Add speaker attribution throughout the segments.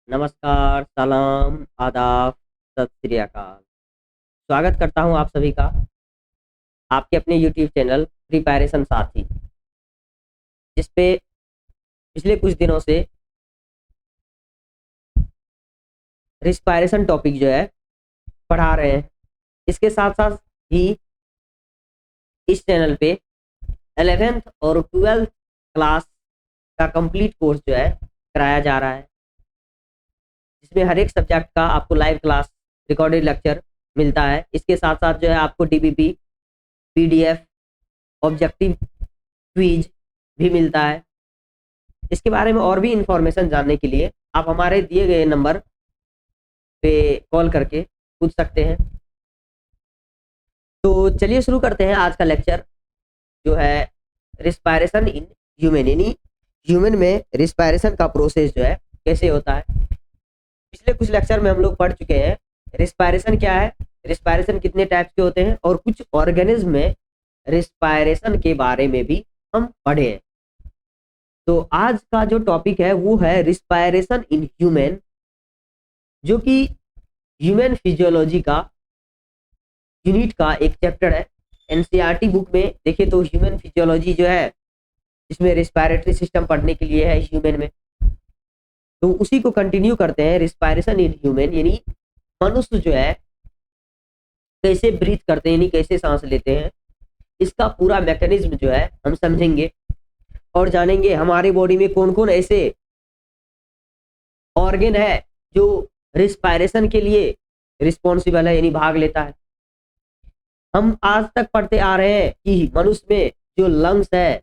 Speaker 1: नमस्कार, सलाम, आदाब, सत श्री अकाल। स्वागत करता हूँ आप सभी का आपके अपने यूट्यूब चैनल प्रिपरेशन साथी, जिस पे पिछले कुछ दिनों से रिस्पायरेशन टॉपिक जो है पढ़ा रहे हैं। इसके साथ-साथ ही इस चैनल पे 11th और 12th क्लास का कंप्लीट कोर्स जो है कराया जा रहा है, जिसमें हर एक सब्जेक्ट का आपको लाइव क्लास, रिकॉर्डेड लेक्चर मिलता है। इसके साथ-साथ जो है आपको डीबीपी, पीडीएफ, ऑब्जेक्टिव क्विज भी मिलता है। इसके बारे में और भी इंफॉर्मेशन जानने के लिए आप हमारे दिए गए नंबर पे कॉल करके पूछ सकते हैं। तो चलिए शुरू करते हैं आज का लेक्चर, जो है रिस्पायरेशन इन ह्यूमन, यानी ह्यूमन में रिस्पायरेशन का प्रोसेस जो है कैसे होता है। पिछले कुछ लेक्चर में हम लोग पढ़ चुके हैं रिस्पायरेशन क्या है, रिस्पायरेशन कितने टाइप्स के होते हैं, और कुछ ऑर्गेनिज्म में रिस्पायरेशन के बारे में भी हम पढ़े हैं। तो आज का जो टॉपिक है वो है रिस्पायरेशन इन ह्यूमन, जो कि ह्यूमन फिजियोलॉजी का यूनिट का एक चैप्टर है। एनसीईआरटी बुक में देखिए तो ह्यूमन फिजियोलॉजी जो है, इसमें रिस्पायरेटरी सिस्टम पढ़ने के लिए है ह्यूमन में, तो उसी को कंटिन्यू करते हैं। रिस्पायरेशन इन ह्यूमन यानी मनुष्य जो है कैसे ब्रीथ करते हैं, यानी कैसे सांस लेते हैं, इसका पूरा मैकेनिज्म जो है हम समझेंगे और जानेंगे। हमारे बॉडी में कौन कौन ऐसे ऑर्गन है जो रिस्पायरेशन के लिए रिस्पॉन्सिबल है, यानी भाग लेता है। हम आज तक पढ़ते आ रहे हैं कि मनुष्य में जो लंग्स है,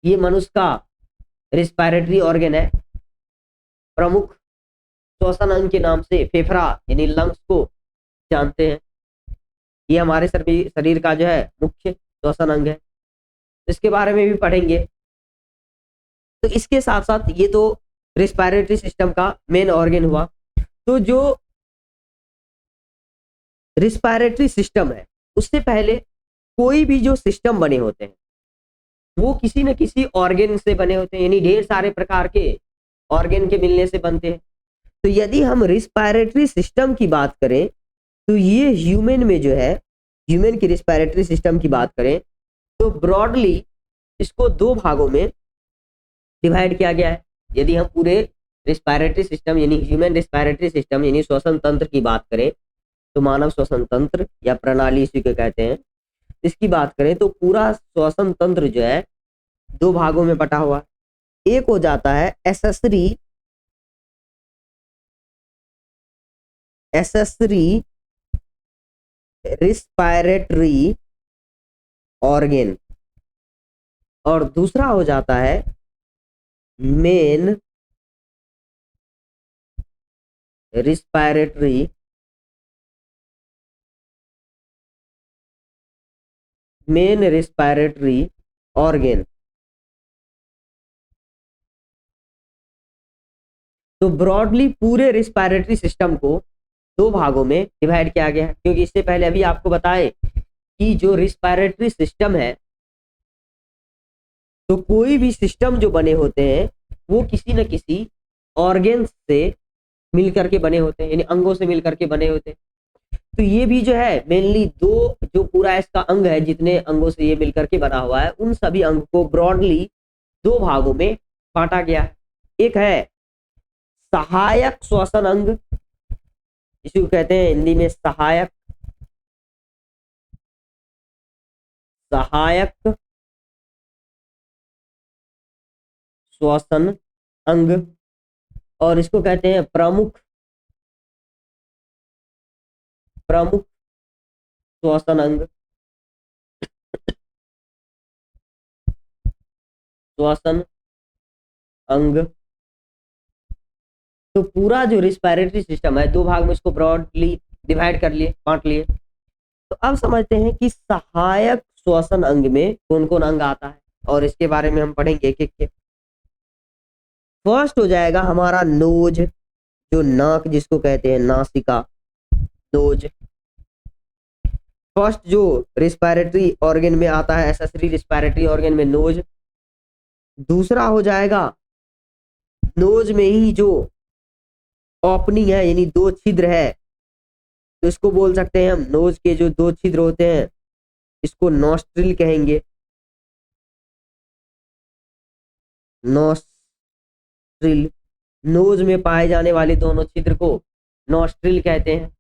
Speaker 1: ये मनुष्य का रिस्पायरेटरी ऑर्गन है। प्रमुख श्वसन अंग के नाम से फेफड़ा यानी लंग्स को जानते हैं। ये हमारे शरीर का जो है मुख्य श्वसन अंग है, इसके बारे में भी पढ़ेंगे। तो इसके साथ साथ ये तो रिस्पायरेटरी सिस्टम का मेन ऑर्गन हुआ। तो जो रिस्पायरेटरी सिस्टम है, उससे पहले कोई भी जो सिस्टम बने होते हैं वो किसी न किसी ऑर्गन से बने होते हैं, यानी ढेर सारे प्रकार के ऑर्गन के मिलने से बनते हैं। तो यदि हम रिस्पायरेटरी सिस्टम की बात करें तो ये ह्यूमन में जो है, ह्यूमन की रिस्पायरेटरी सिस्टम की बात करें तो ब्रॉडली इसको दो भागों में डिवाइड किया गया है। यदि हम पूरे रिस्पायरेटरी सिस्टम यानी ह्यूमन रिस्पायरेटरी सिस्टम यानी श्वसन तंत्र की बात करें, तो मानव श्वसन तंत्र या प्रणाली इसी को कहते हैं, इसकी बात करें तो पूरा श्वसन तंत्र जो है दो भागों में बटा हुआ। एक हो जाता है एसेसरी रिस्पायरेटरी ऑर्गन, और दूसरा हो जाता है मेन रिस्पायरेटरी ऑर्गन। तो ब्रॉडली पूरे रिस्पायरेटरी सिस्टम को दो भागों में डिवाइड किया गया है, क्योंकि इससे पहले अभी आपको बताए कि जो रिस्पायरेटरी सिस्टम है, तो कोई भी सिस्टम जो बने होते हैं वो किसी न किसी ऑर्गन से मिलकर के बने होते हैं, यानी अंगों से मिलकर के बने होते हैं। तो ये भी जो है मेनली दो, जो पूरा इसका अंग है, जितने अंगों से ये मिलकर के बना हुआ है, उन सभी अंग को ब्रॉडली दो भागों में बांटा गया है। एक है सहायक श्वसन अंग, इसको कहते हैं हिंदी में सहायक श्वसन अंग, और इसको कहते हैं प्रमुख श्वसन अंग। श्वसन अंग। तो पूरा जो रिस्पायरेटरी सिस्टम है दो भाग में इसको ब्रॉडली डिवाइड कर लिए, बांट लिए। तो अब समझते हैं कि सहायक श्वसन अंग में कौन कौन अंग आता है, और इसके बारे में हम पढ़ेंगे एक एक के। फर्स्ट हो जाएगा हमारा नोज, जो नाक जिसको कहते हैं, नासिका, नोज। फर्स्ट जो रिस्पायरेटरी ऑर्गन में आता है, एसेसरी रिस्पायरेटरी ऑर्गन में नोज। दूसरा हो जाएगा नोज में ही जो ओपनिंग है यानी दो छिद्र है, तो इसको बोल सकते हैं हम, नोज के जो दो छिद्र होते हैं इसको नॉस्ट्रिल कहेंगे। नॉस्ट्रिल, नोज में पाए जाने वाले दोनों छिद्र को नॉस्ट्रिल कहते हैं।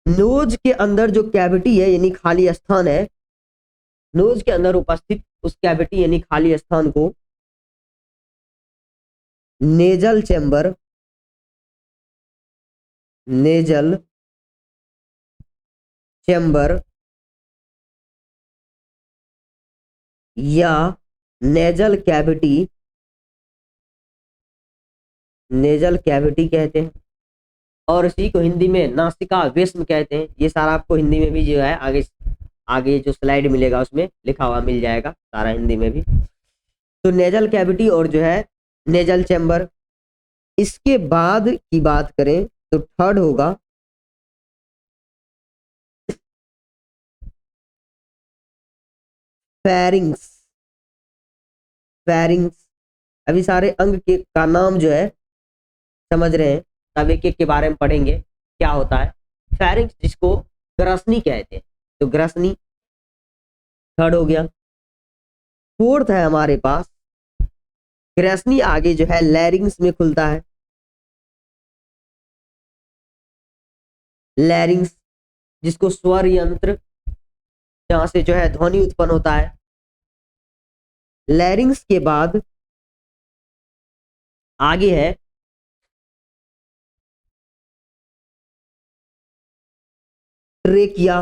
Speaker 1: नोज के अंदर जो कैविटी है यानी खाली स्थान है, नोज के अंदर उपस्थित उस कैविटी यानी खाली स्थान को नेजल चैम्बर, नेजल चैम्बर या नेजल कैविटी, नेजल कैविटी कहते हैं। और इसी को हिंदी में नासिका वेश्म कहते हैं। ये सारा आपको हिंदी में भी जो है आगे आगे जो स्लाइड मिलेगा उसमें लिखा हुआ मिल जाएगा सारा हिंदी में भी। तो नेजल कैविटी और जो है नेजल चैम्बर। इसके बाद की बात करें तो थर्ड होगा फेरिंग्स। फेरिंग्स, अभी सारे अंग के का नाम जो है समझ रहे हैं, तब एक एक के बारे में पढ़ेंगे क्या होता है। फेरिंग्स जिसको ग्रसनी कहते हैं, तो ग्रसनी थर्ड हो गया। फोर्थ है हमारे पास ग्रसनी, आगे जो है लैरिंग्स में खुलता है। लैरिंग्स जिसको स्वर यंत्र, जहां से जो है ध्वनि उत्पन्न होता है। लैरिंग्स के बाद आगे है ट्रेकिया।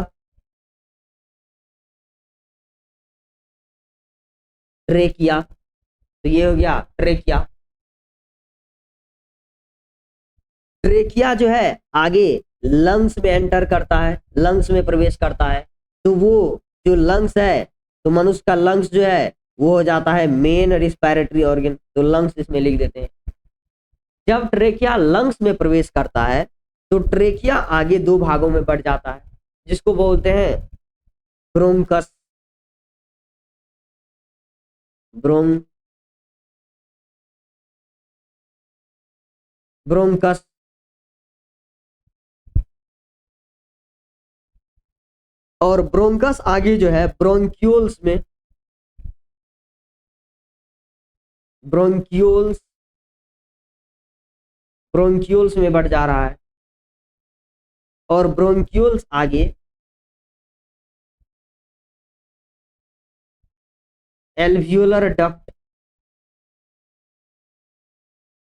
Speaker 1: ट्रेकिया, तो ये हो गया ट्रेकिया। ट्रेकिया जो है आगे लंग्स में एंटर करता है, लंग्स में प्रवेश करता है। तो वो जो लंग्स है, तो मनुष्य का लंग्स जो है वो हो जाता है मेन रिस्पायरेटरी ऑर्गन, तो लंग्स इसमें लिख देते हैं। जब ट्रेकिया लंग्स में प्रवेश करता है तो ट्रेकिया आगे दो भागों में बढ़ जाता है, जिसको बोलते हैं ब्रोंकस। ब्रोंकस, और ब्रोंकस आगे जो है ब्रोंक्यूल्स में, ब्रोंक्यूल्स ब्रोंक्यूल्स में बढ़ जा रहा है। और ब्रोंक्यूल्स आगे alveolar duct,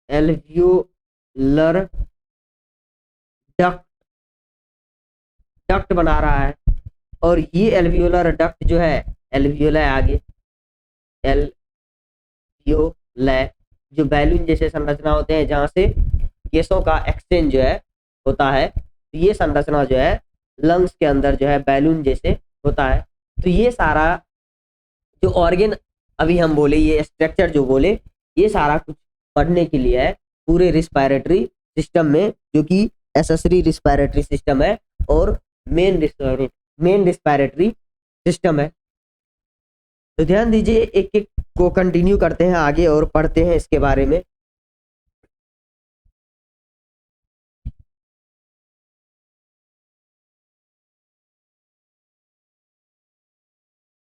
Speaker 1: alveolar duct duct बना रहा है। और ये एल्वियोलर डक्ट जो है, एल्वियोला आगे एल्वियोला जो बैलून जैसे संरचना होते हैं जहां से गैसों का एक्सचेंज जो है होता है, तो ये संरचना जो है लंग्स के अंदर जो है बैलून जैसे होता है। तो ये सारा जो ऑर्गन अभी हम बोले, ये स्ट्रक्चर जो बोले, ये सारा कुछ पढ़ने के लिए है पूरे रिस्पायरेटरी सिस्टम में, जो कि एसेसरी रिस्पायरेटरी सिस्टम है और मेन रिस्पायरेटरी सिस्टम है। तो ध्यान दीजिए, एक एक को कंटिन्यू करते हैं आगे और पढ़ते हैं इसके बारे में।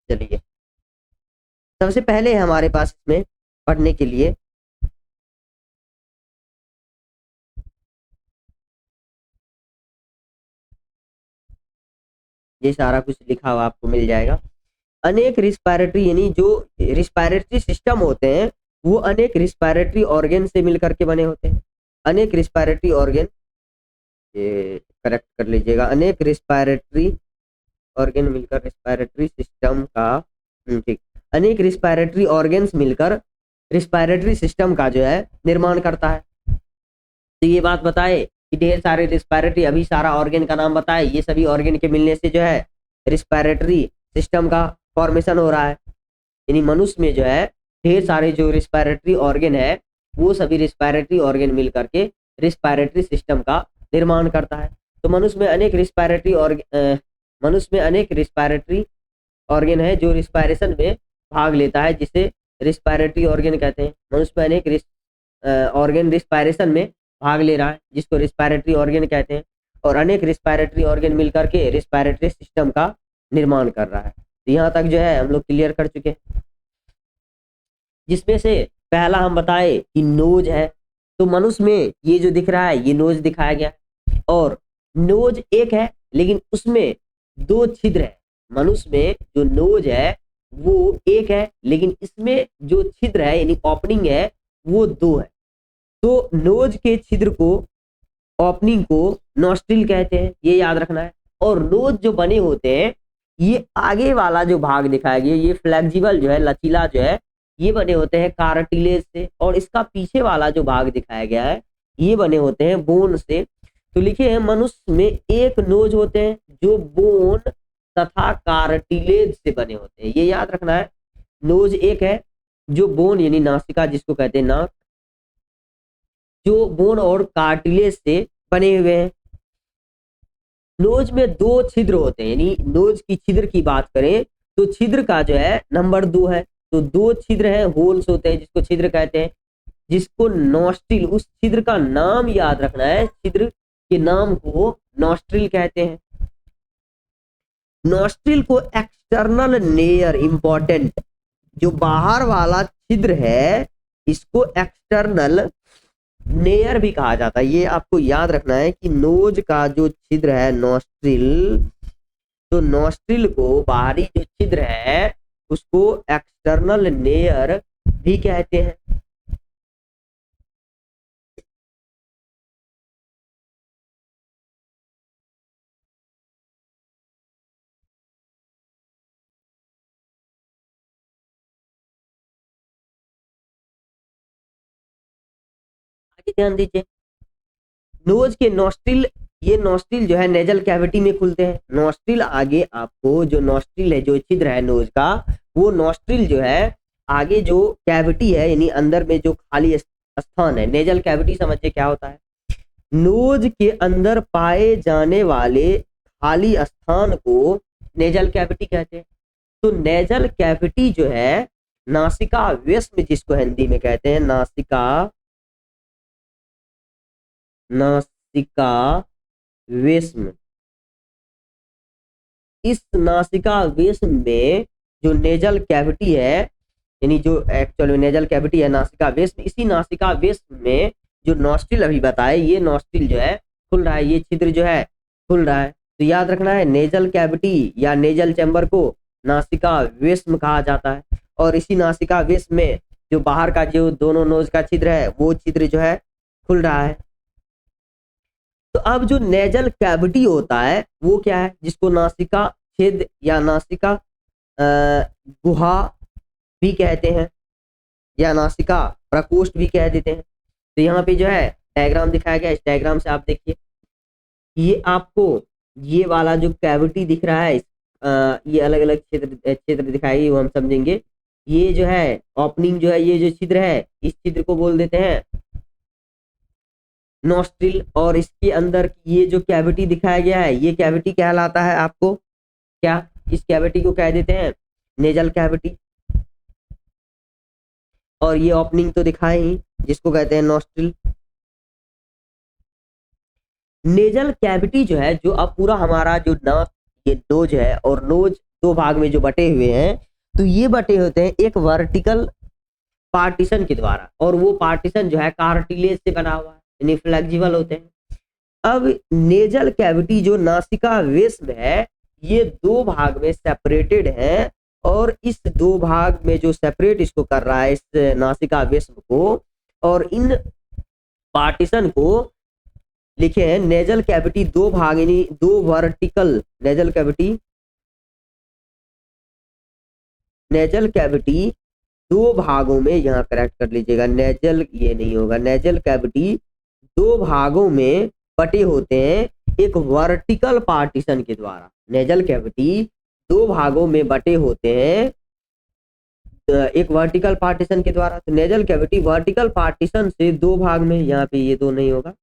Speaker 1: चलिए, सबसे पहले हमारे पास इसमें पढ़ने के लिए ये सारा कुछ लिखा हुआ आपको मिल जाएगा। अनेक रिस्पायरेटरी यानी जो रिस्पायरेटरी सिस्टम होते हैं वो अनेक रिस्पायरेटरी ऑर्गन से मिलकर के बने होते हैं। अनेक रिस्पायरेटरी ऑर्गन, ये करेक्ट कर लीजिएगा, अनेक रिस्पायरेटरी ऑर्गन मिलकर रिस्पायरेटरी सिस्टम का, ठीक, अनेक रिस्पायरेटरी ऑर्गन्स मिलकर रिस्पायरेटरी सिस्टम का जो है निर्माण करता है। तो ये बात बताए कि ढेर सारे रिस्पायरेटरी, अभी सारा ऑर्गन का नाम बताए, ये सभी ऑर्गन के मिलने से जो है रिस्पायरेटरी सिस्टम का फॉर्मेशन हो रहा है। यानी मनुष्य में जो है ढेर सारे जो रिस्पायरेटरी ऑर्गन है वो सभी रिस्पायरेटरी ऑर्गन मिल करके रिस्पायरेटरी सिस्टम का निर्माण करता है। तो मनुष्य में अनेक रिस्पायरेटरी ऑर्गन है जो रिस्पायरेशन में भाग लेता है, जिसे रिस्पायरेटरी ऑर्गन कहते हैं। मनुष्य में अनेक ऑर्गन रिस्पायरेशन में भाग ले रहा है, जिसको रिस्पायरेटरी ऑर्गन कहते हैं, और अनेक रिस्पायरेटरी ऑर्गन मिलकर के रिस्पायरेटरी सिस्टम का निर्माण कर रहा है। तो यहाँ तक जो है हम लोग क्लियर कर चुके हैं, जिसमें से पहला हम बताए कि नोज है। तो मनुष्य में ये जो दिख रहा है ये नोज दिखाया गया, और नोज एक है लेकिन उसमें दो छिद्र है। मनुष्य में जो नोज है वो एक है लेकिन इसमें जो छिद्र है यानी ओपनिंग है वो दो है। तो नोज के छिद्र को, ओपनिंग को नॉस्ट्रिल कहते हैं, ये याद रखना है। और नोज जो बने होते हैं, ये आगे वाला जो भाग दिखाया गया ये फ्लेक्सिबल जो है, लचीला जो है, ये बने होते हैं कार्टिलेज से, और इसका पीछे वाला जो भाग दिखाया गया है ये बने होते हैं बोन से। तो लिखे हैं मनुष्य में एक नोज होते हैं जो बोन तथा कार्टिलेज से बने होते हैं, ये याद रखना है। नोज एक है जो बोन यानी नासिका जिसको कहते हैं नाक, जो बोन और कार्टिलेज से बने हुए हैं। नोज में दो छिद्र होते हैं, यानी नोज की छिद्र की बात करें तो छिद्र का जो है नंबर 2 है। तो दो छिद्र हैं, होल्स होते हैं जिसको छिद्र कहते हैं, जिसको नॉस्ट्रिल, उस छिद्र का नाम याद रखना है, छिद्र के नाम को नॉस्ट्रिल कहते हैं। नॉस्ट्रिल को एक्सटर्नल नेयर, इंपॉर्टेंट, जो बाहर वाला छिद्र है इसको एक्सटर्नल नेयर भी कहा जाता है। ये आपको याद रखना है कि नोज का जो छिद्र है नॉस्ट्रिल, तो नॉस्ट्रिल को बाहरी जो छिद्र है उसको एक्सटर्नल नेयर भी कहते हैं। आगे ध्यान दीजिए, नोज के नॉस्ट्रिल, ये नॉस्ट्रिल जो है नेजल कैविटी में खुलते हैं। नॉस्ट्रिल आगे आपको जो नॉस्ट्रिल है, जो छिद्र है नोज का, वो नॉस्ट्रिल जो है आगे जो कैविटी है यानी अंदर में जो खाली स्थान है, नेजल कैविटी समझिए क्या होता है। नोज के अंदर पाए जाने वाले खाली स्थान को नेजल कैविटी कहते हैं। तो नेजल कैविटी जो है नासिका वेस्म, जिसको हिंदी में कहते हैं नासिका, नासिका वेस्म, इस नासिका वेस्म में जो नेजल कैविटी है, यानी जो एक्चुअल में नेजल कैविटी है नासिका वेस्म, इसी नासिका वेस्म में जो नॉस्ट्रिल अभी बताए, ये नॉस्ट्रिल जो है खुल रहा है, ये छिद्र जो है खुल रहा है। तो याद रखना है नेजल कैविटी या नेजल चैम्बर को नासिका वेस्म कहा जाता है, और इसी नासिका वेस्म में जो बाहर का जो दोनों नोज का छिद्र है वो छिद्र जो है खुल रहा है। तो अब जो नेजल कैविटी होता है वो क्या है, जिसको नासिका छेद या नासिका गुहा भी कहते हैं, या नासिका प्रकोष्ठ भी कह देते हैं। तो यहाँ पे जो है डायग्राम दिखाया गया, इस डायग्राम से आप देखिए, ये आपको ये वाला जो कैविटी दिख रहा है, ये अलग अलग क्षेत्र दिखाएगी, वो हम समझेंगे। ये जो है ओपनिंग जो है, ये जो छिद्र है, इस छिद्र को बोल देते हैं नॉस्ट्रिल, और इसके अंदर ये जो कैविटी दिखाया गया है ये कैविटी कहलाता है आपको क्या, इस कैविटी को कह देते हैं नेजल कैविटी। और ये ओपनिंग तो दिखाए ही, जिसको कहते हैं नॉस्ट्रिल। नेजल कैविटी जो है, जो अब पूरा हमारा जो नाक, ये नोज है, और नोज दो भाग में जो बटे हुए हैं, तो ये बटे होते हैं एक वर्टिकल पार्टीशन के द्वारा, और वो पार्टीशन जो है कार्टिलेज से बना हुआ है, यानी फ्लेक्सिबल होते हैं। अब नेजल कैविटी जो नासिका वेस्म है, ये दो भाग में सेपरेटेड है, और इस दो भाग में जो सेपरेट इसको कर रहा है, इस नासिका वेस्म को, और इन पार्टीशन को लिखे हैं नेजल कैविटी दो भाग, यानी दो वर्टिकल, नेजल कैविटी दो भागों में, यहाँ करेक्ट कर लीजिएगा, नेजल ये नहीं होगा, नेजल कैविटी दो भागों में बटे होते हैं एक वर्टिकल पार्टीशन के द्वारा। नेजल कैविटी दो भागों में बटे होते हैं एक वर्टिकल पार्टीशन के द्वारा। तो नेजल कैविटी वर्टिकल पार्टीशन से दो भाग में, यहाँ पे ये दो नहीं होगा,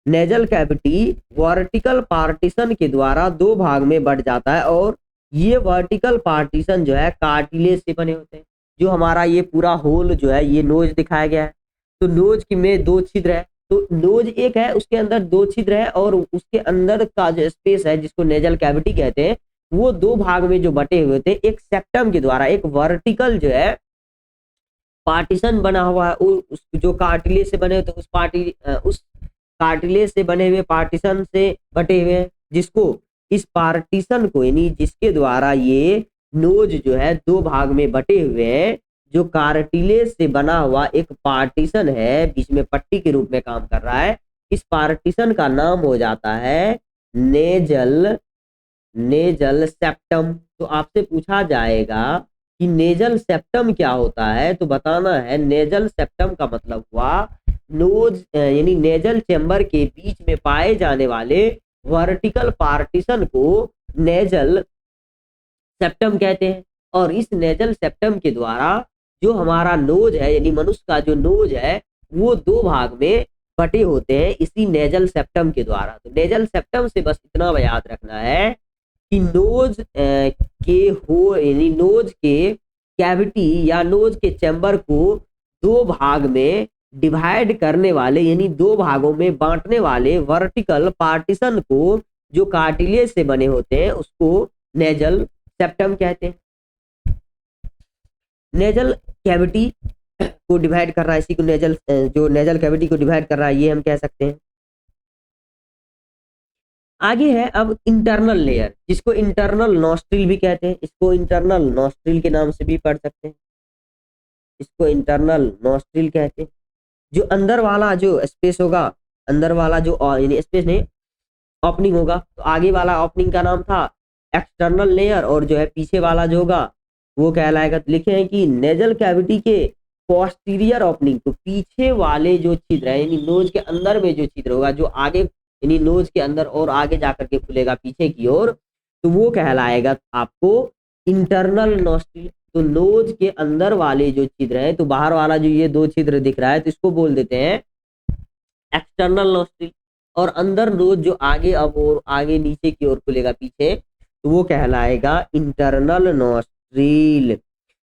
Speaker 1: नेजल कैविटी वर्टिकल पार्टीशन के द्वारा दो भाग में बढ़ जाता है, और ये वर्टिकल पार्टीशन जो है कार्टिलेज से बने होते हैं। जो हमारा ये पूरा होल जो है, ये नोज दिखाया गया है, तो नोज की में 2 छिद्र है, तो नोज एक है, उसके अंदर 2 छिद्र है और उसके अंदर का जो स्पेस है जिसको नेजल कैविटी कहते हैं, वो 2 भाग में जो बटे हुए थे, एक सेप्टम के द्वारा एक वर्टिकल जो है पार्टीशन बना हुआ है, उस जो कार्टिलेज से बने होते उस कार्टिलेज से बने हुए पार्टीशन से बटे हुए हैं, जिसको इस पार्टीशन को यानी जिसके द्वारा ये नोज जो है 2 भाग में बटे हुए हैं, जो कार्टिलेज से बना हुआ एक पार्टीशन है, बीच में पट्टी के रूप में काम कर रहा है, इस पार्टीशन का नाम हो जाता है नेजल सेप्टम। तो आपसे पूछा जाएगा कि नेजल सेप्टम क्या होता है, तो बताना है नेजल सेप्टम का मतलब हुआ नोज यानी नेजल चेंबर के बीच में पाए जाने वाले वर्टिकल पार्टीशन को नेजल सेप्टम कहते हैं। और इस नेजल सेप्टम के द्वारा जो हमारा नोज है यानी मनुष्य का जो नोज है वो 2 भाग में बटे होते हैं इसी नेजल सेप्टम के द्वारा। तो नेजल सेप्टम से बस इतना याद रखना है कि नोज के हो यानी नोज के कैविटी या नोज के चैम्बर को 2 भाग में डिवाइड करने वाले यानी 2 भागों में बांटने वाले वर्टिकल पार्टीशन को जो कार्टिलेज से बने होते हैं उसको नेजल सेप्टम कहते हैं। नेजल कैविटी को डिवाइड कर रहा है, इसी को जो नेजल कैविटी को डिवाइड कर रहा है ये हम कह सकते हैं। आगे है अब इंटरनल लेयर, जिसको इंटरनल नॉस्ट्रिल भी कहते हैं, इसको इंटरनल नॉस्ट्रिल के नाम से भी पढ़ सकते हैं, इसको इंटरनल नॉस्ट्रिल कहते हैं। जो अंदर वाला जो स्पेस होगा, अंदर वाला जो यानी स्पेस नहीं ओपनिंग होगा, तो आगे वाला ओपनिंग का नाम था एक्सटर्नल लेयर और जो है पीछे वाला जो होगा वो कहलाएगा। तो लिखे हैं कि नेजल कैविटी के पोस्टीरियर ओपनिंग, तो पीछे वाले जो छिद्र है यानी नोज के अंदर में जो छिद्र होगा जो आगे यानी नोज के अंदर और आगे जाकर के खुलेगा पीछे की ओर, तो वो कहलाएगा आपको इंटरनल नॉस्ट्रिल। तो नोज के अंदर वाले जो छिद्र है, तो बाहर वाला जो ये 2 छिद्र दिख रहा है तो इसको बोल देते हैं एक्सटर्नल नॉस्ट्रिल, और अंदर नोज जो आगे अब और आगे नीचे की ओर खुलेगा पीछे, तो वो कहलाएगा इंटरनल नॉस्ट्रिल।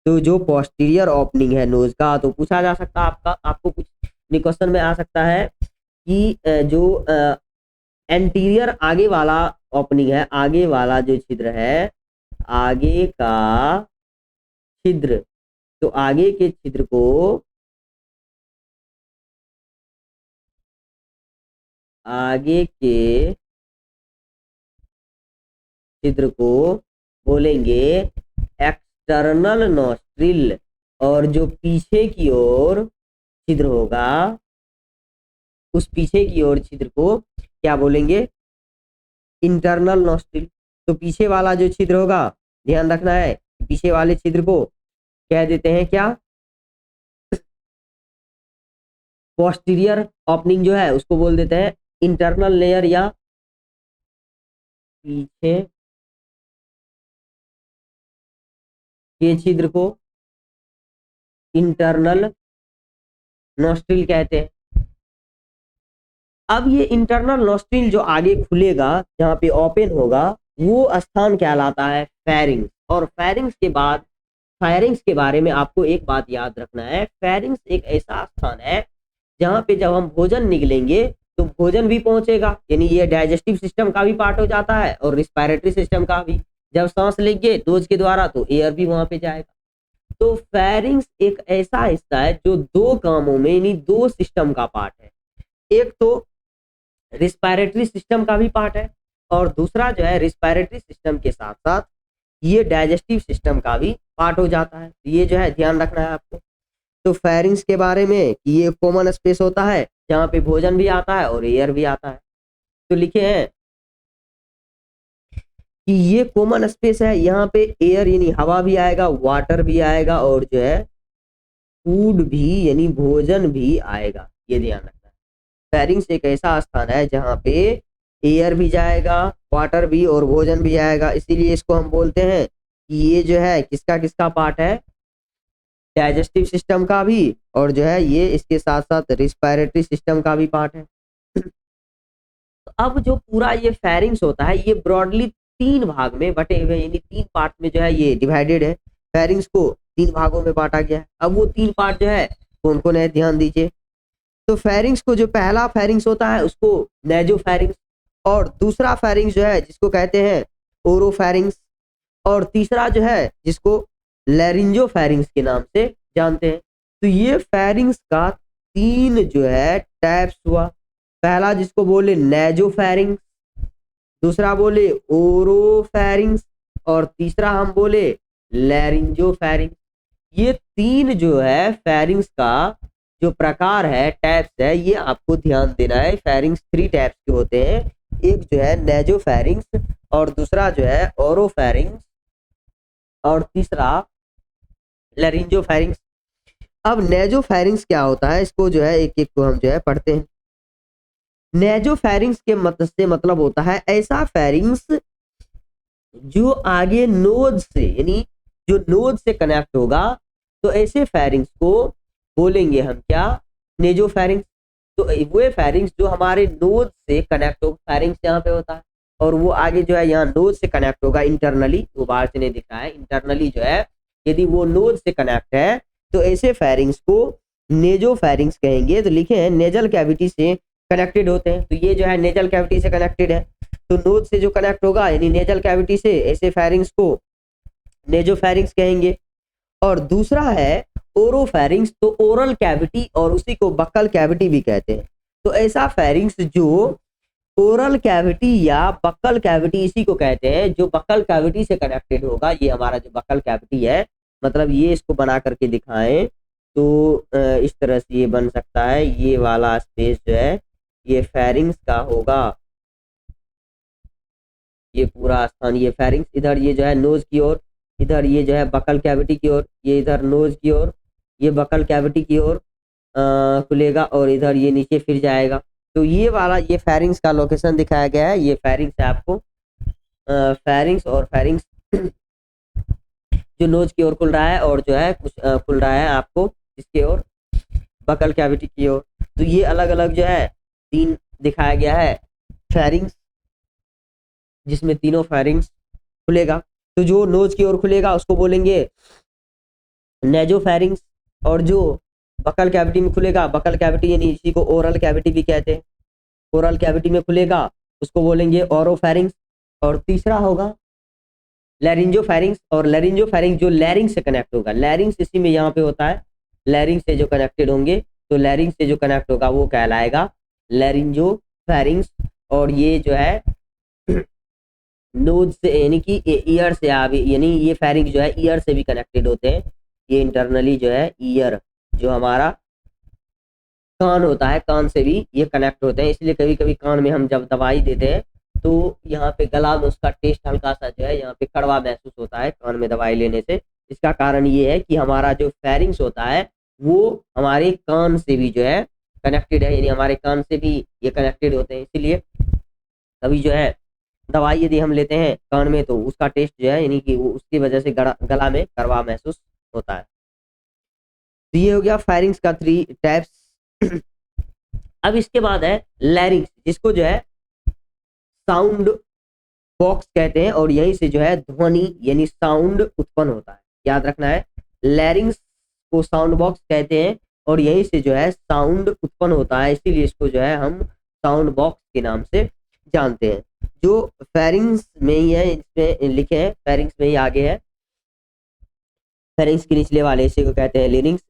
Speaker 1: तो जो पोस्टीरियर ओपनिंग है नोज का, तो पूछा जा सकता है आपको कुछ क्वेश्चन में आ सकता है कि जो एंटीरियर आगे वाला ओपनिंग है, आगे वाला जो छिद्र है, आगे का छिद्र, तो आगे के छिद्र को आगे के छिद्र को बोलेंगे एक्सटर्नल नॉस्ट्रिल, और जो पीछे की ओर छिद्र होगा उस पीछे की ओर छिद्र को क्या बोलेंगे इंटरनल नॉस्ट्रिल। तो पीछे वाला जो छिद्र होगा, ध्यान रखना है, पीछे वाले छिद्र को कह देते हैं क्या पोस्टीरियर ओपनिंग जो है उसको बोल देते हैं इंटरनल लेयर या पीछे के छिद्र को इंटरनल नॉस्ट्रिल कहते हैं। अब ये इंटरनल नॉस्ट्रिल जो आगे खुलेगा जहाँ पे ओपन होगा वो स्थान कहलाता है फेरिंग्स। और फेरिंग्स के बाद फेरिंग्स के बारे में आपको एक बात याद रखना है, फेरिंग्स एक ऐसा स्थान है जहाँ पे जब हम भोजन निगलेंगे तो भोजन भी पहुंचेगा, यानी ये डाइजेस्टिव सिस्टम का भी पार्ट हो जाता है और रिस्पायरेटरी सिस्टम का भी। जब सांस लेंगे नोज के द्वारा तो एयर भी वहां पे जाएगा। तो फेरिंग्स एक ऐसा हिस्सा है जो 2 कामों में यानी 2 सिस्टम का पार्ट है, एक तो रिस्पायरेटरी सिस्टम का भी पार्ट है और दूसरा जो है रिस्पायरेटरी सिस्टम के साथ साथ ये डाइजेस्टिव सिस्टम का भी पार्ट हो जाता है। ये जो है ध्यान रखना है आपको। तो फेरिंग्स के बारे में कि ये कॉमन स्पेस होता है जहाँ पे भोजन भी आता है और एयर भी आता है। तो लिखे हैं कि ये कॉमन स्पेस है, यहाँ पे एयर यानी हवा भी आएगा, वाटर भी आएगा और जो है फूड भी यानी भोजन भी आएगा, ये ध्यान रखना है। फेरिंग्स एक ऐसा स्थान है जहाँ पे एयर भी जाएगा, वाटर भी और भोजन भी आएगा, इसीलिए इसको हम बोलते हैं कि ये जो है किसका पार्ट है, डाइजेस्टिव सिस्टम का भी और जो है ये इसके साथ साथ रिस्पायरेटरी सिस्टम का भी पार्ट है। तो अब जो पूरा ये फेरिंग्स होता है ये ब्रॉडली 3 भाग में बटे हुए यानी 3 पार्ट में जो है ये डिवाइडेड है। फेरिंग्स को 3 भागों में बांटा गया है। अब वो 3 पार्ट जो है कौन कौन है ध्यान दीजिए। तो फेरिंग्स को जो पहला फेरिंग्स होता है उसको नेजोफेरिंग्स, और दूसरा फेरिंग्स जो है जिसको कहते हैं ओरोफेरिंग्स, और तीसरा जो है जिसको लैरिंजोफेरिंग्स के नाम से जानते हैं। तो ये फेरिंग्स का 3 जो है टाइप्स हुआ। पहला जिसको बोले नेजोफेरिंग्स, दूसरा बोले ओरोफेरिंग्स, और तीसरा हम बोले लैरिंजोफेरिंग्स। ये 3 जो है फेरिंग्स का जो प्रकार है, टाइप्स है, ये आपको ध्यान देना है। फेरिंग्स 3 टाइप्स के होते हैं, एक जो है नेजोफेरिंग्स, और दूसरा जो है ओरोफेरिंग्स, और तीसरा लैरिंजोफेरिंग्स। अब नेजोफेरिंग्स क्या होता है, इसको जो है एक एक को हम जो है पढ़ते हैं। नेजोफेरिंग्स के से मतलब होता है ऐसा फेरिंग्स जो आगे नोज से, यानी जो नोज से कनेक्ट होगा, तो ऐसे फेरिंग्स को बोलेंगे हम क्या, नेजोफेरिंग्स। तो वो फेरिंग्स जो हमारे नोज से कनेक्ट होगा, फेरिंग्स यहाँ पे होता है, और वो आगे जो है यहाँ नोज से कनेक्ट होगा इंटरनली, वो बाहर से नहीं दिख रहा है, इंटरनली जो है यदि वो नोज से कनेक्ट है तो ऐसे फेरिंग्स को नेजोफेरिंग्स कहेंगे। तो लिखे हैं नेजल कैविटी से कनेक्टेड होते हैं, तो ये जो है नेजल कैविटी से कनेक्टेड है, तो नोज से जो कनेक्ट होगा यानी नेजल कैविटी से, ऐसे फेरिंग्स को नेजोफेरिंग्स कहेंगे। और दूसरा है ओरोफेरिंग्स, तो ओरल कैविटी और उसी को बक्कल कैविटी भी कहते हैं। तो ऐसा फेरिंग्स जो ओरल कैविटी या बक्कल कैविटी, इसी को कहते हैं, जो बक्कल कैविटी से कनेक्टेड होगा, ये हमारा जो बक्कल कैविटी है, मतलब ये इसको बना करके दिखाएं तो इस तरह से ये बन सकता है। ये वाला स्पेस जो है ये फेरिंग्स का होगा, ये पूरा स्थान ये फेरिंग्स, इधर ये जो है नोज की ओर, इधर ये जो है बक्कल कैविटी की ओर, ये इधर नोज की ओर, ये बक्कल कैविटी की ओर खुलेगा, और इधर ये नीचे फिर जाएगा। तो ये वाला ये फेरिंग्स का लोकेशन दिखाया गया है, ये फेरिंग्स है आपको, फेरिंग्स और फेरिंग्स जो नोज की ओर खुल रहा है, और जो है कुछ खुल रहा है आपको इसके ओर बक्कल कैविटी की ओर। तो ये अलग अलग जो है 3 दिखाया गया है फेरिंग्स, जिसमें तीनों फेरिंग्स खुलेगा। तो जो नोज की ओर खुलेगा उसको बोलेंगे नेजोफेरिंग्स, और जो बक्कल कैविटी में खुलेगा, बक्कल कैविटी यानी इसी को ओरल कैविटी भी कहते हैं, ओरल कैविटी में खुलेगा उसको बोलेंगे ओरोफेरिंग्स। और तीसरा होगा लैरिंजोफेरिंग्स, और लैरिंजोफेरिंग्स जो लैरिंग से कनेक्ट होगा, लैरिंग्स इसी में यहाँ पे होता है, लैरिंग से जो कनेक्टेड होंगे, तो लैरिंग से जो कनेक्ट होगा वो कहलाएगा लैरिंजोफेरिंग्स। और ये जो है नोज से यानी कि ईयर से यानी ये फेरिंग्स जो है ईयर से भी कनेक्टेड होते हैं, ये इंटरनली जो है ईयर जो हमारा कान होता है, कान से भी ये कनेक्ट होते हैं। इसलिए कभी कभी कान में हम जब दवाई देते हैं तो यहाँ पे गला में उसका टेस्ट हल्का सा जो है यहाँ पे कड़वा महसूस होता है कान में दवाई लेने से। इसका कारण ये है कि हमारा जो फेरिंग्स होता है वो हमारे कान से भी जो है कनेक्टेड है, यानी हमारे कान से भी ये कनेक्टेड होते हैं। इसीलिए कभी जो है दवाई यदि हम लेते हैं कान में तो उसका टेस्ट जो है यानी कि वो उसकी वजह से गला में कड़वा महसूस होता है। तो ये हो गया फेरिंग्स का 3 टाइप्स। अब इसके बाद है लैरिंग्स, जिसको जो है साउंड बॉक्स कहते हैं, और यहीं से जो है ध्वनि यानी साउंड उत्पन्न होता है। याद रखना है, लैरिंग्स को साउंड बॉक्स कहते हैं और यहीं से जो है साउंड उत्पन्न होता है, इसीलिए इसको जो है हम साउंड बॉक्स के नाम से जानते हैं। जो फेरिंग्स में ही है, इसमें लिखे हैं फेरिंग्स में ही आगे है, फेरिंग्स के निचले वाले हिस्से को कहते हैं लेरिंग्स।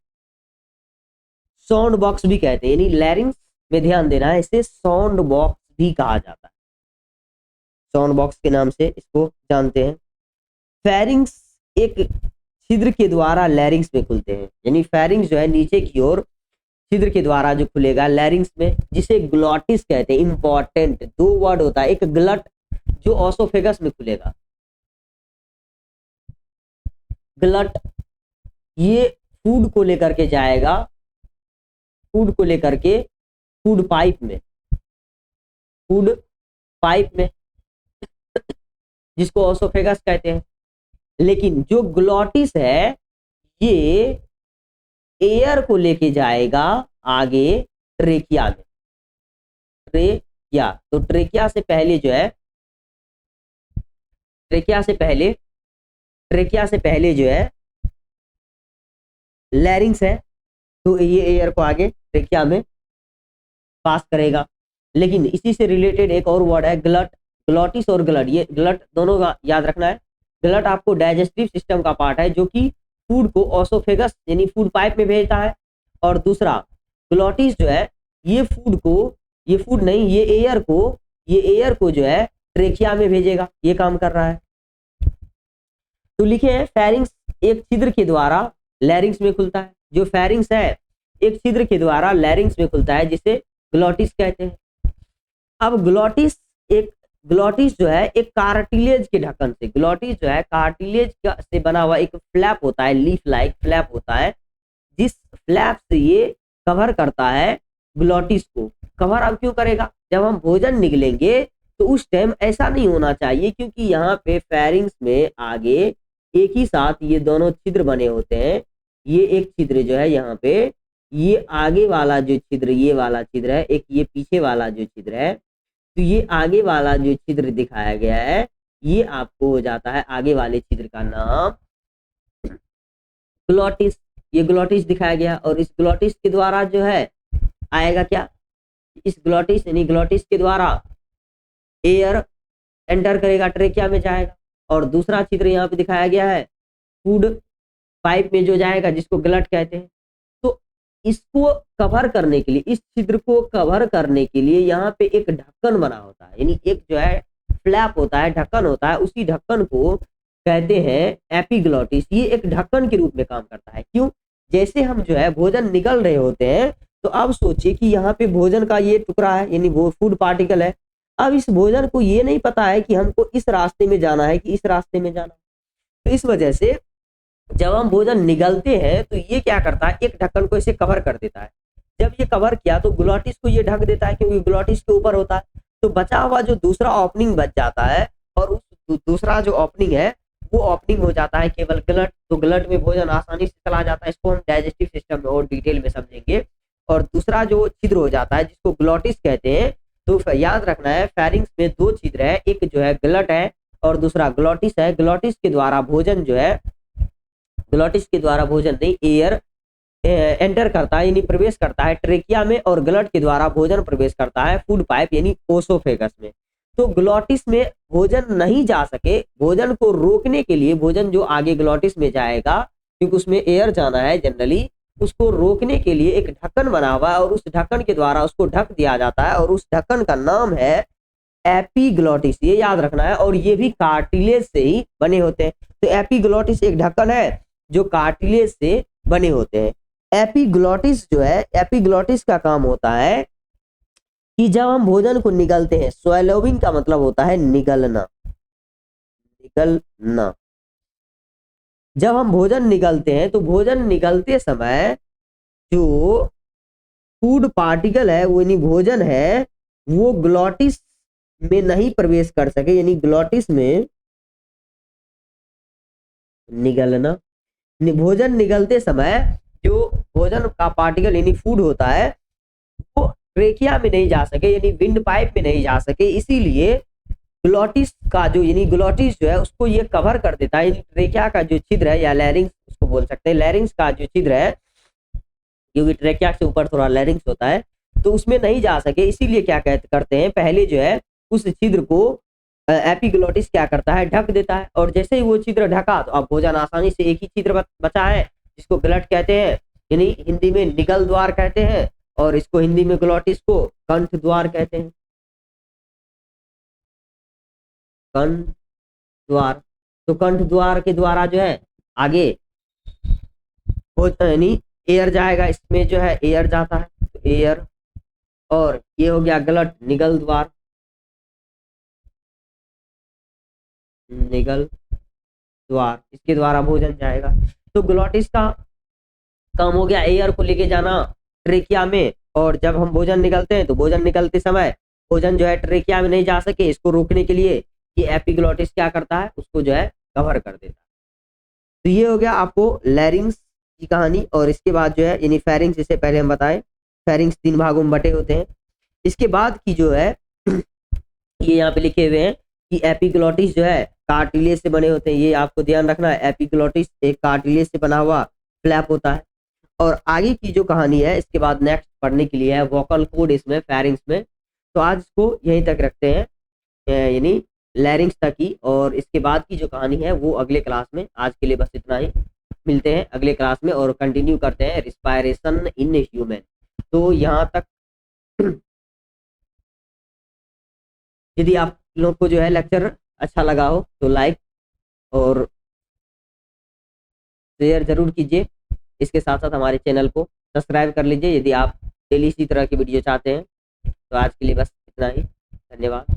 Speaker 1: साउंड बॉक्स भी कहते हैं, यानी लैरिंग्स में ध्यान देना है, इसे साउंड बॉक्स भी कहा जाता है, साउंड बॉक्स के नाम से इसको जानते हैं। फेरिंग्स एक छिद्र के द्वारा लैरिंग्स में खुलते हैं, यानी फेरिंग्स जो है नीचे की ओर छिद्र के द्वारा जो खुलेगा लैरिंग्स में, जिसे ग्लॉटिस कहते हैं। इंपॉर्टेंट 2 वर्ड होता है, एक ग्लट जो ओसोफेगस में खुलेगा, ग्लट ये फूड को लेकर के जाएगा, फूड को लेकर के फूड पाइप में, फूड पाइप में जिसको ओसोफेगस कहते हैं। लेकिन जो ग्लॉटिस है ये एयर को लेके जाएगा आगे ट्रेकिया में, ट्रेकिया। तो ट्रेकिया से पहले जो है, ट्रेकिया से पहले जो है लैरिंग्स है, तो ये एयर को आगे ट्रेकिया में पास करेगा। लेकिन इसी से रिलेटेड एक और वर्ड है ग्लट, ग्लॉटिस और ग्लट, ये ग्लट दोनों का याद रखना है। ग्लट आपको डाइजेस्टिव सिस्टम का पार्ट है जो कि फूड को ओसोफेगस यानी फूड पाइप में भेजता है, और दूसरा ग्लॉटिस जो है ये फूड को, ये फूड नहीं, ये एयर को जो है ट्रेकिया में भेजेगा, ये काम कर रहा है। तो लिखे हैं फेरिंग्स एक छिद्र के द्वारा लैरिंग्स में खुलता है। जो फेरिंग्स है एक छिद्र के द्वारा लैरिंग्स में खुलता है जिसे ग्लॉटिस कहते हैं। अब ग्लॉटिस जो है एक कार्टिलेज के ढक्कन से, ग्लॉटिस जो है कार्टिलेज से बना हुआ एक फ्लैप होता है, लीफ लाइक फ्लैप होता है, जिस फ्लैप से ये कवर करता है ग्लॉटिस को। कवर अब क्यों करेगा, जब हम भोजन निगलेंगे तो उस टाइम ऐसा नहीं होना चाहिए, क्योंकि यहाँ पे फेरिंग्स में आगे एक ही साथ ये दोनों छिद्र बने होते हैं। ये एक छिद्र जो है यहाँ पे, ये आगे वाला जो छिद्र, ये वाला छिद्र है, एक ये पीछे वाला जो छिद्र है, तो ये आगे वाला जो छिद्र दिखाया गया है ये आपको हो जाता है आगे वाले छिद्र का नाम ग्लॉटिस। ये ग्लॉटिस दिखाया गया, और इस ग्लॉटिस के द्वारा जो है आएगा क्या, इस ग्लॉटिस यानी ग्लॉटिस के द्वारा एयर एंटर करेगा, ट्रेकिया में जाएगा। और दूसरा छिद्र यहाँ पे दिखाया गया है फूड पाइप में जो जाएगा, जिसको ग्लट कहते हैं। तो इसको कवर करने के लिए, इस छिद्र को कवर करने के लिए यहाँ पे एक ढक्कन बना होता है, यानी एक जो है फ्लैप होता है, ढक्कन होता है, उसी ढक्कन को कहते हैं एपिग्लॉटिस। ये एक ढक्कन के रूप में काम करता है। क्यों, जैसे हम जो है भोजन निगल रहे होते हैं, तो अब सोचिए कि यहाँ पे भोजन का ये टुकड़ा है, यानी वो फूड पार्टिकल है। अब इस भोजन को ये नहीं पता है कि हमको इस रास्ते में जाना है कि इस रास्ते में जाना है, तो इस वजह से जब हम भोजन निगलते हैं तो ये क्या करता है, एक ढक्कन को इसे कवर कर देता है। जब ये कवर किया तो ग्लॉटिस को ये ढक देता है, क्योंकि ग्लॉटिस के ऊपर होता है। तो बचा हुआ जो दूसरा ओपनिंग बच जाता है, और उस दूसरा जो ओपनिंग है वो ओपनिंग हो जाता है केवल ग्लट। तो ग्लट में भोजन आसानी से चला जाता है। इसको हम डाइजेस्टिव सिस्टम में और डिटेल में समझेंगे। और दूसरा जो छिद्र हो जाता है जिसको ग्लॉटिस कहते हैं, तो याद रखना है फेरिंग्स में दो छिद्र है, एक जो है ग्लट है और दूसरा ग्लॉटिस है। ग्लॉटिस के द्वारा भोजन जो है, ग्लॉटिस के द्वारा भोजन नहीं, एयर एंटर करता है यानी प्रवेश करता है ट्रेकिया में, और ग्लट के द्वारा भोजन प्रवेश करता है फूड पाइप यानी ओसोफेगस में। तो ग्लॉटिस में भोजन नहीं जा सके, भोजन को रोकने के लिए, भोजन जो आगे ग्लॉटिस में जाएगा क्योंकि उसमें एयर जाना है जनरली, उसको रोकने के लिए एक ढक्कन बना हुआ है, और उस ढक्कन के द्वारा उसको ढक दिया जाता है, और उस ढक्कन का नाम है एपिग्लॉटिस। ये याद रखना है, और ये भी कार्टिलेज से ही बने होते हैं। तो एपिग्लॉटिस एक ढक्कन है जो कार्टिलेज से बने होते हैं। एपिग्लॉटिस जो है, एपिग्लॉटिस का काम होता है कि जब हम भोजन को निगलते हैं, स्वैलोविंग का मतलब होता है निगलना, निगलना। जब हम भोजन निगलते हैं तो भोजन निगलते समय जो फूड पार्टिकल है, वो यानी भोजन है, वो ग्लॉटिस में नहीं प्रवेश कर सके, यानी ग्लॉटिस में निगलना। भोजन निगलते समय जो भोजन का पार्टिकल यानी फूड होता है वो ट्रेकिया में नहीं जा सके, यानी विंड पाइप में नहीं जा सके, इसीलिए ग्लॉटिस का जो, यानी ग्लॉटिस जो है उसको ये कवर कर देता है। यानी ट्रेकिया का जो छिद्र है या लैरिंग्स उसको बोल सकते हैं, लैरिंग्स का जो छिद्र है, क्योंकि ट्रेकिया से ऊपर थोड़ा लैरिंग्स होता है, तो उसमें नहीं जा सके, इसीलिए क्या करते हैं, पहले जो है उस छिद्र को एपिग्लॉटिस क्या करता है, ढक देता है। और जैसे ही वो छिद्र ढका तो अब भोजन आसानी से, एक ही छिद्र बचा है जिसको ग्लट कहते हैं, यानी हिंदी में निगल द्वार कहते हैं, और इसको हिंदी में ग्लॉटिस को कंठ द्वार कहते हैं, कंठ द्वार। तो कंठ द्वार के द्वारा जो है आगे यानी एयर जाएगा, इसमें जो है एयर जाता है, तो एयर, और ये हो गया ग्लट, निगल द्वार, निगल द्वार, इसके द्वारा भोजन जाएगा। तो ग्लॉटिस का काम हो गया एयर को लेके जाना ट्रेकिया में, और जब हम भोजन निकलते हैं तो भोजन निकलते समय भोजन जो है ट्रेकिया में नहीं जा सके, इसको रोकने के लिए ये एपिग्लॉटिस क्या करता है, उसको जो है कवर कर देता है। तो ये हो गया आपको लैरिंग्स की कहानी। और इसके बाद जो है यानी फेरिंग्स, जिसे पहले हम बताएं, फेरिंग्स 3 भागों में बटे होते हैं। इसके बाद की जो है ये यहाँ पे लिखे हुए हैं कि एपिग्लॉटिस जो है कार्टिलेज से बने होते हैं, ये आपको ध्यान रखना है। एपिग्लॉटिस एक कार्टिलेज से बना हुआ फ्लैप होता है, और आगे की जो कहानी है इसके बाद नेक्स्ट पढ़ने के लिए है वोकल कॉर्ड इसमें, फेरिंग्स में। तो आज इसको यहीं तक रखते हैं, यानी लैरिंग्स तक ही, और इसके बाद की जो कहानी है वो अगले क्लास में। आज के लिए बस इतना ही, मिलते हैं अगले क्लास में और कंटिन्यू करते हैं रिस्पायरेशन इन ह्यूमन। तो यहाँ तक यदि आप लोग को जो है लेक्चर अच्छा लगा हो तो लाइक और शेयर जरूर कीजिए। इसके साथ साथ हमारे चैनल को सब्सक्राइब कर लीजिए यदि आप डेली इसी तरह की वीडियो चाहते हैं। तो आज के लिए बस इतना ही, धन्यवाद।